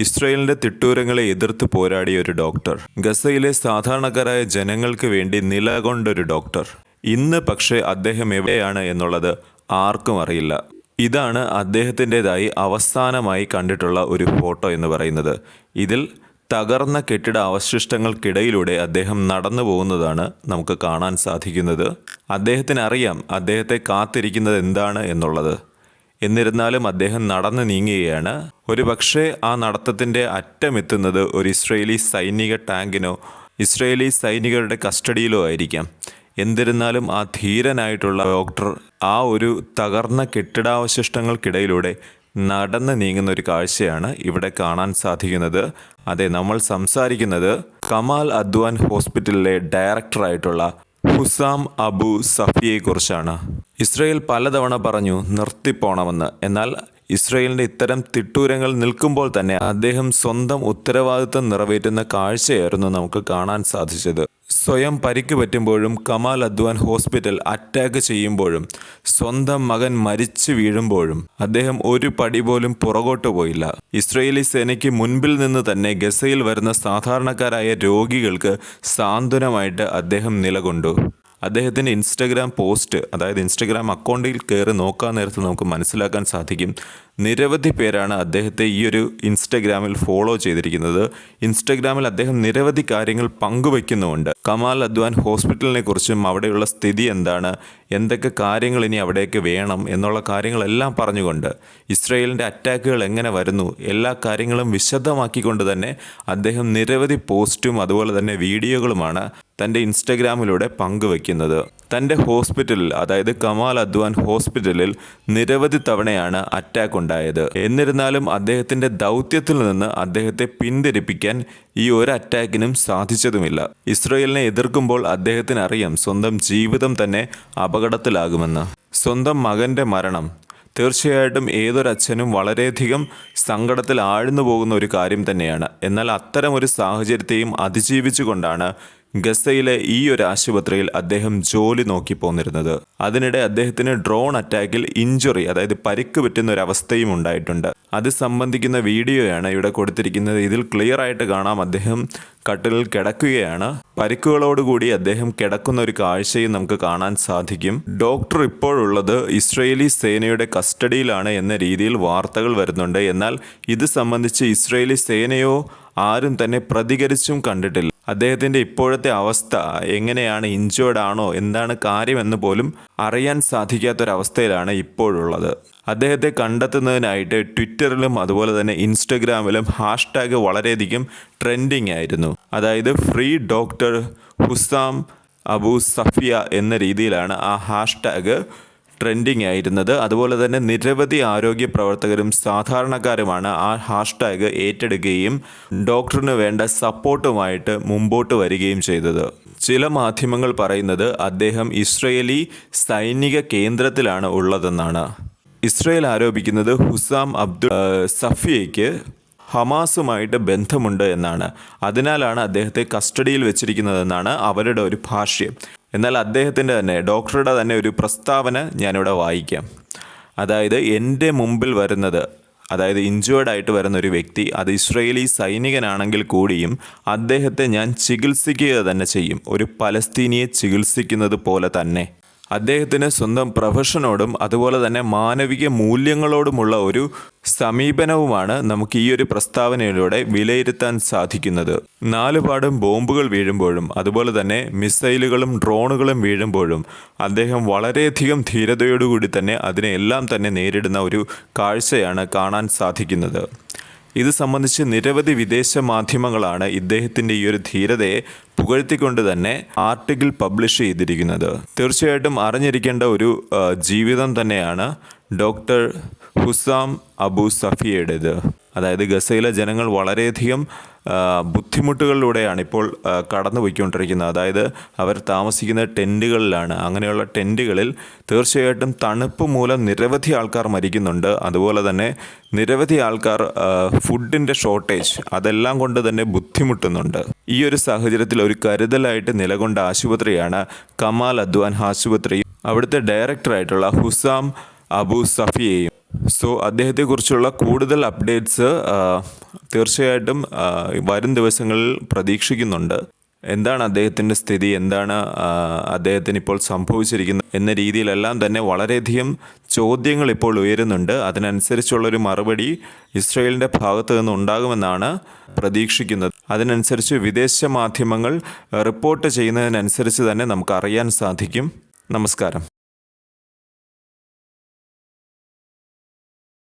ഇസ്രയേലിന്റെ തിട്ടൂരങ്ങളെ എതിർത്ത് പോരാടിയ ഒരു ഡോക്ടർ, ഗസയിലെ സാധാരണക്കാരായ ജനങ്ങൾക്ക് വേണ്ടി നിലകൊണ്ടൊരു ഡോക്ടർ. ഇന്ന് പക്ഷേ അദ്ദേഹം എവിടെയാണ് എന്നുള്ളത് ആർക്കും അറിയില്ല. ഇതാണ് അദ്ദേഹത്തിൻ്റെതായി അവസാനമായി കണ്ടിട്ടുള്ള ഒരു ഫോട്ടോ എന്ന് പറയുന്നത്. ഇതിൽ തകർന്ന കെട്ടിട അവശിഷ്ടങ്ങൾക്കിടയിലൂടെ അദ്ദേഹം നടന്നു പോകുന്നതാണ് നമുക്ക് കാണാൻ സാധിക്കുന്നത്. അദ്ദേഹത്തിന് അറിയാം അദ്ദേഹത്തെ കാത്തിരിക്കുന്നത് എന്താണ് എന്നുള്ളത്. എന്നിരുന്നാലും അദ്ദേഹം നടന്നു നീങ്ങുകയാണ്. ഒരു പക്ഷേ ആ നടത്തത്തിൻ്റെ അറ്റമെത്തുന്നത് ഒരു ഇസ്രയേലി സൈനിക ടാങ്കിനോ ഇസ്രയേലി സൈനികരുടെ കസ്റ്റഡിയിലോ ആയിരിക്കാം. എന്നിരുന്നാലും ആ ധീരനായിട്ടുള്ള ഡോക്ടർ ആ ഒരു തകർന്ന കെട്ടിടാവശിഷ്ടങ്ങൾക്കിടയിലൂടെ നടന്ന് നീങ്ങുന്ന ഒരു കാഴ്ചയാണ് ഇവിടെ കാണാൻ സാധിക്കുന്നത്. അതെ, നമ്മൾ സംസാരിക്കുന്നത് കമാൽ അദ്വാൻ ഹോസ്പിറ്റലിലെ ഡയറക്ടറായിട്ടുള്ള ഹുസാം അബു സഫിയെക്കുറിച്ചാണ്. ഇസ്രയേൽ പലതവണ പറഞ്ഞു നിർത്തിപ്പോണമെന്ന്. എന്നാൽ ഇസ്രയേലിൻ്റെ ഇത്തരം തിട്ടൂരങ്ങൾ നിൽക്കുമ്പോൾ തന്നെ അദ്ദേഹം സ്വന്തം ഉത്തരവാദിത്തം നിറവേറ്റുന്ന കാഴ്ചയായിരുന്നു നമുക്ക് കാണാൻ സാധിച്ചത്. സ്വയം പരിക്ക് പറ്റുമ്പോഴും കമാൽ അദ്വാൻ ഹോസ്പിറ്റൽ അറ്റാക്ക് ചെയ്യുമ്പോഴും സ്വന്തം മകൻ മരിച്ചു വീഴുമ്പോഴും അദ്ദേഹം ഒരു പടി പോലും പുറകോട്ട് പോയില്ല. ഇസ്രയേലി സേനയ്ക്ക് മുൻപിൽ നിന്ന് തന്നെ ഗസയിൽ വരുന്ന സാധാരണക്കാരായ രോഗികൾക്ക് സാന്ത്വനമായിട്ട് അദ്ദേഹം നിലകൊണ്ടു. അദ്ദേഹത്തിൻ്റെ ഇൻസ്റ്റഗ്രാം പോസ്റ്റ്, അതായത് ഇൻസ്റ്റഗ്രാം അക്കൗണ്ടിൽ കയറി നോക്കാൻ നേരത്ത് നമുക്ക് മനസ്സിലാക്കാൻ സാധിക്കും, നിരവധി പേരാണ് അദ്ദേഹത്തെ ഈ ഒരു ഇൻസ്റ്റഗ്രാമിൽ ഫോളോ ചെയ്തിരിക്കുന്നത്. ഇൻസ്റ്റഗ്രാമിൽ അദ്ദേഹം നിരവധി കാര്യങ്ങൾ പങ്കുവയ്ക്കുന്നുമുണ്ട്. കമാൽ അദ്വാൻ ഹോസ്പിറ്റലിനെ കുറിച്ചും അവിടെയുള്ള സ്ഥിതി എന്താണ്, എന്തൊക്കെ കാര്യങ്ങൾ ഇനി അവിടേക്ക് വേണം എന്നുള്ള കാര്യങ്ങളെല്ലാം പറഞ്ഞുകൊണ്ട്, ഇസ്രയേലിൻ്റെ അറ്റാക്കുകൾ എങ്ങനെ വരുന്നു, എല്ലാ കാര്യങ്ങളും വിശദമാക്കിക്കൊണ്ട് തന്നെ അദ്ദേഹം നിരവധി പോസ്റ്റും അതുപോലെ തന്നെ വീഡിയോകളുമാണ് തൻ്റെ ഇൻസ്റ്റഗ്രാമിലൂടെ പങ്കുവയ്ക്കുന്നത്. തൻ്റെ ഹോസ്പിറ്റലിൽ, അതായത് കമാൽ അദ്വാൻ ഹോസ്പിറ്റലിൽ നിരവധി തവണയാണ് അറ്റാക്ക് ഉണ്ടായത്. എന്നിരുന്നാലും അദ്ദേഹത്തിൻ്റെ ദൗത്യത്തിൽ നിന്ന് അദ്ദേഹത്തെ പിന്തിരിപ്പിക്കാൻ ഈ ഒരു അറ്റാക്കിനും സാധിച്ചതുമില്ല. ഇസ്രയേലിനെ എതിർക്കുമ്പോൾ അദ്ദേഹത്തിന് അറിയാം സ്വന്തം ജീവിതം തന്നെ അപകടത്തിലാകുമെന്ന്. സ്വന്തം മകൻ്റെ മരണം തീർച്ചയായിട്ടും ഏതൊരച്ഛനും വളരെയധികം സങ്കടത്തിൽ ആഴ്ന്നു പോകുന്ന ഒരു കാര്യം തന്നെയാണ്. എന്നാൽ അത്തരം ഒരു സാഹചര്യത്തെയും അതിജീവിച്ചുകൊണ്ടാണ് ഗസയിലെ ഈ ഒരു ആശുപത്രിയിൽ അദ്ദേഹം ജോലി നോക്കി പോന്നിരുന്നത്. അതിനിടെ അദ്ദേഹത്തിന് ഡ്രോൺ അറ്റാക്കിൽ ഇഞ്ചുറി, അതായത് പരിക്ക് പറ്റുന്ന ഒരു അവസ്ഥയും ഉണ്ടായിട്ടുണ്ട്. അത് സംബന്ധിക്കുന്ന വീഡിയോയാണ് ഇവിടെ കൊടുത്തിരിക്കുന്നത്. ഇതിൽ ക്ലിയർ ആയിട്ട് കാണാം അദ്ദേഹം കട്ടിലിൽ കിടക്കുകയാണ്. പരിക്കുകളോടുകൂടി അദ്ദേഹം കിടക്കുന്ന ഒരു കാഴ്ചയും നമുക്ക് കാണാൻ സാധിക്കും. ഡോക്ടർ ഇപ്പോഴുള്ളത് ഇസ്രയേലി സേനയുടെ കസ്റ്റഡിയിലാണ് എന്ന രീതിയിൽ വാർത്തകൾ വരുന്നുണ്ട്. എന്നാൽ ഇത് സംബന്ധിച്ച് ഇസ്രയേലി സേനയോ ആരും തന്നെ പ്രതികരിച്ചും കണ്ടിട്ടില്ല. അദ്ദേഹത്തിൻ്റെ ഇപ്പോഴത്തെ അവസ്ഥ എങ്ങനെയാണ്, ഇഞ്ചേർഡ് ആണോ, എന്താണ് കാര്യമെന്ന് പോലും അറിയാൻ സാധിക്കാത്തൊരവസ്ഥയിലാണ് ഇപ്പോഴുള്ളത്. അദ്ദേഹത്തെ കണ്ടെത്തുന്നതിനായിട്ട് ട്വിറ്ററിലും അതുപോലെ തന്നെ ഇൻസ്റ്റഗ്രാമിലും ഹാഷ്ടാഗ് വളരെയധികം ട്രെൻഡിങ് ആയിരുന്നു. അതായത് free doctor Hussam Abu Safiya എന്ന രീതിയിലാണ് ആ ഹാഷ്ടാഗ് ട്രെൻഡിങ് ആയിരുന്നത്. അതുപോലെ തന്നെ നിരവധി ആരോഗ്യ പ്രവർത്തകരും സാധാരണക്കാരുമാണ് ആ ഹാഷ്ടാഗ് ഏറ്റെടുക്കുകയും ഡോക്ടറിന് വേണ്ട സപ്പോർട്ടുമായിട്ട് മുമ്പോട്ട് വരികയും ചെയ്തത്. ചില മാധ്യമങ്ങൾ പറയുന്നത് അദ്ദേഹം ഇസ്രയേലി സൈനിക കേന്ദ്രത്തിലാണ് ഉള്ളതെന്നാണ്. ഇസ്രയേൽ ആരോപിക്കുന്നത് ഹുസാം അബ്ദുൽ സഫിയയ്ക്ക് ഹമാസുമായിട്ട് ബന്ധമുണ്ട് എന്നാണ്. അതിനാലാണ് അദ്ദേഹത്തെ കസ്റ്റഡിയിൽ വെച്ചിരിക്കുന്നതെന്നാണ് അവരുടെ ഒരു ഭാഷ്യം. എന്നാൽ അദ്ദേഹത്തിൻ്റെ തന്നെ, ഡോക്ടറുടെ തന്നെ ഒരു പ്രസ്താവന ഞാനിവിടെ വായിക്കാം. അതായത് എൻ്റെ മുമ്പിൽ വരുന്നത്, അതായത് ഇഞ്ചേർഡ് ആയിട്ട് വരുന്ന ഒരു വ്യക്തി, അത് ഇസ്രയേലി സൈനികനാണെങ്കിൽ കൂടിയും അദ്ദേഹത്തെ ഞാൻ ചികിത്സിക്കുക തന്നെ ചെയ്യും, ഒരു പലസ്തീനിയെ ചികിത്സിക്കുന്നത് പോലെ തന്നെ. അദ്ദേഹത്തിന് സ്വന്തം പ്രൊഫഷനോടും അതുപോലെ തന്നെ മാനവിക മൂല്യങ്ങളോടുമുള്ള ഒരു സമീപനവുമാണ് നമുക്ക് ഈ ഒരു പ്രസ്താവനയിലൂടെ വിലയിരുത്താൻ സാധിക്കുന്നത്. നാലുപാടും ബോംബുകൾ വീഴുമ്പോഴും അതുപോലെ തന്നെ മിസൈലുകളും ഡ്രോണുകളും വീഴുമ്പോഴും അദ്ദേഹം വളരെയധികം ധീരതയോടുകൂടി തന്നെ അതിനെല്ലാം തന്നെ നേരിടുന്ന ഒരു കാഴ്ചയാണ് കാണാൻ സാധിക്കുന്നത്. ഇത് സംബന്ധിച്ച് നിരവധി വിദേശ മാധ്യമങ്ങളാണ് ഇദ്ദേഹത്തിൻ്റെ ഈ ഒരു ധീരതയെ പുകഴ്ത്തിക്കൊണ്ട് തന്നെ ആർട്ടിക്കിൾ പബ്ലിഷ് ചെയ്തിരിക്കുന്നത്. തീർച്ചയായിട്ടും അറിഞ്ഞിരിക്കേണ്ട ഒരു ജീവിതം തന്നെയാണ് ഡോക്ടർ ഹുസാം അബു സഫിയയുടേത്. അതായത് ഗസയിലെ ജനങ്ങൾ വളരെയധികം ബുദ്ധിമുട്ടുകളിലൂടെയാണ് ഇപ്പോൾ കടന്നു പോയിക്കൊണ്ടിരിക്കുന്നത്. അതായത് അവർ താമസിക്കുന്ന ടെൻറ്റുകളിലാണ്. അങ്ങനെയുള്ള ടെൻറ്റുകളിൽ തീർച്ചയായിട്ടും തണുപ്പ് മൂലം നിരവധി ആൾക്കാർ മരിക്കുന്നുണ്ട്. അതുപോലെ തന്നെ നിരവധി ആൾക്കാർ ഫുഡിൻ്റെ ഷോർട്ടേജ്, അതെല്ലാം കൊണ്ട് തന്നെ ബുദ്ധിമുട്ടുന്നുണ്ട്. ഈ ഒരു സാഹചര്യത്തിൽ ഒരു കരുതലായിട്ട് നിലകൊണ്ട ആശുപത്രിയാണ് കമാൽ അദ്വാൻ ആശുപത്രിയും അവിടുത്തെ ഡയറക്ടറായിട്ടുള്ള ഹുസാം അബു സഫിയയും. സോ അദ്ദേഹത്തെക്കുറിച്ചുള്ള കൂടുതൽ അപ്ഡേറ്റ്സ് തീർച്ചയായിട്ടും വരും ദിവസങ്ങളിൽ പ്രതീക്ഷിക്കുന്നുണ്ട്. എന്താണ് അദ്ദേഹത്തിൻ്റെ സ്ഥിതി, എന്താണ് അദ്ദേഹത്തിന് ഇപ്പോൾ സംഭവിച്ചിരിക്കുന്നത് എന്ന രീതിയിലെല്ലാം തന്നെ വളരെയധികം ചോദ്യങ്ങൾ ഇപ്പോൾ ഉയരുന്നുണ്ട്. അതിനനുസരിച്ചുള്ളൊരു മറുപടി ഇസ്രയേലിൻ്റെ ഭാഗത്തു നിന്ന് ഉണ്ടാകുമെന്നാണ് പ്രതീക്ഷിക്കുന്നത്. അതിനനുസരിച്ച് വിദേശ മാധ്യമങ്ങൾ റിപ്പോർട്ട് ചെയ്യുന്നതിനനുസരിച്ച് തന്നെ നമുക്ക് അറിയാൻ സാധിക്കും. നമസ്കാരം.